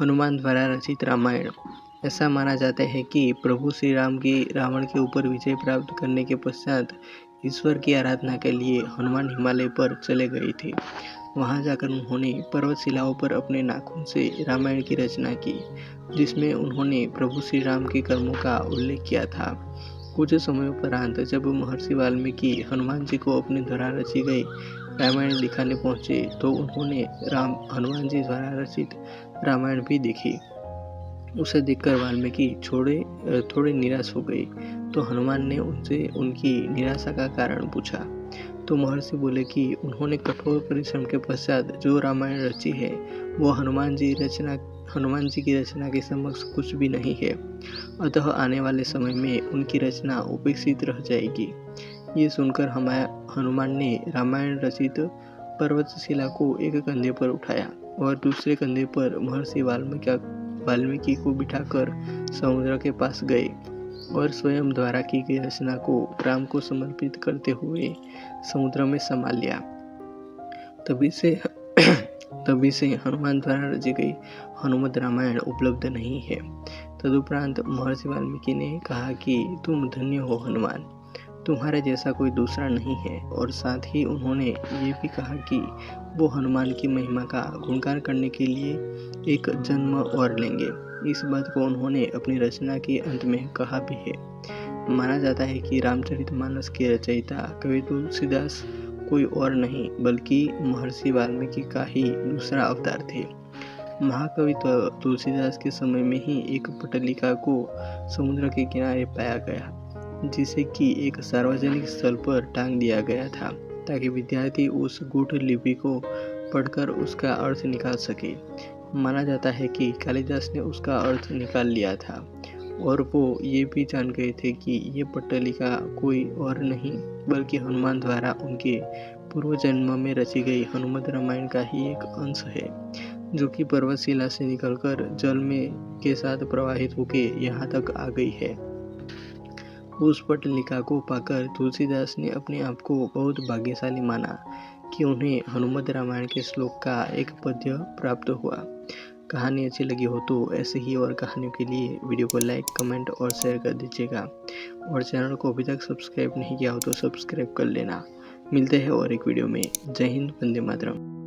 हनुमान द्वारा रचित रामायण। ऐसा माना जाता है कि प्रभु श्री राम की रावण के ऊपर विजय प्राप्त करने के पश्चात ईश्वर की आराधना के लिए हनुमान हिमालय पर चले गए थे। वहां जाकर उन्होंने पर्वत शिलाओं पर अपने नाखून से रामायण की रचना की, जिसमें उन्होंने प्रभु श्री राम के कर्मों का उल्लेख किया था। कुछ समय उपरांत जब महर्षि वाल्मीकि हनुमान जी को अपने द्वारा रची गई रामायण दिखाने पहुंचे तो उन्होंने हनुमान जी द्वारा रचित रामायण भी देखी। उसे देखकर वाल्मीकि थोड़े निराश हो गए, तो हनुमान ने उनसे उनकी निराशा का कारण पूछा। तो महर्षि बोले कि उन्होंने कठोर परिश्रम के पश्चात जो रामायण रची है वो हनुमान जी की रचना के समक्ष कुछ भी नहीं है, अतः आने वाले समय में उनकी रचना उपेक्षित रह जाएगी। ये सुनकर हनुमान ने रामायण रचित पर्वतशिला को एक कंधे पर उठाया और दूसरे कंधे पर महर्षि वाल्मीकि को बिठाकर समुद्र के पास गए और स्वयं द्वारा की गई रचना को राम को समर्पित करते हुए समुद्र में समा लिया। तभी से हनुमान द्वारा रची गई हनुमत रामायण उपलब्ध नहीं है। तदुपरांत महर्षि वाल्मीकि ने कहा कि तुम धन्य हो हनुमान, तुम्हारे जैसा कोई दूसरा नहीं है। और साथ ही उन्होंने ये भी कहा कि वो हनुमान की महिमा का गुणगान करने के लिए एक जन्म और लेंगे। इस बात को उन्होंने अपनी रचना के अंत में कहा भी है। माना जाता है कि रामचरितमानस के रचयिता कवि तुलसीदास कोई और नहीं बल्कि महर्षि वाल्मीकि का ही दूसरा अवतार थे। महाकवि तुलसीदास के समय में ही एक पट्टलिका को समुद्र के किनारे पाया गया, जिसे कि एक सार्वजनिक स्थल पर टांग दिया गया था ताकि विद्यार्थी उस गूढ़ लिपि को पढ़कर उसका अर्थ निकाल सके। माना जाता है कि कालिदास ने उसका अर्थ निकाल लिया था और वो ये भी जान गए थे कि ये पट्टलिका कोई और नहीं बल्कि हनुमान द्वारा उनके पूर्व जन्म में रची गई हनुमत रामायण का ही एक अंश है, जो कि पर्वतशिला से निकलकर जल में के साथ प्रवाहित होकर यहाँ तक आ गई है। उस पट्टलिका को पाकर तुलसीदास ने अपने आप को बहुत भाग्यशाली माना कि उन्हें हनुमत रामायण के श्लोक का एक पद्य प्राप्त हुआ। कहानी अच्छी लगी हो तो ऐसे ही और कहानियों के लिए वीडियो को लाइक, कमेंट और शेयर कर दीजिएगा। और चैनल को अभी तक सब्सक्राइब नहीं किया हो तो सब्सक्राइब कर लेना। मिलते हैं और एक वीडियो में। जय हिंद, वंदे मातरम।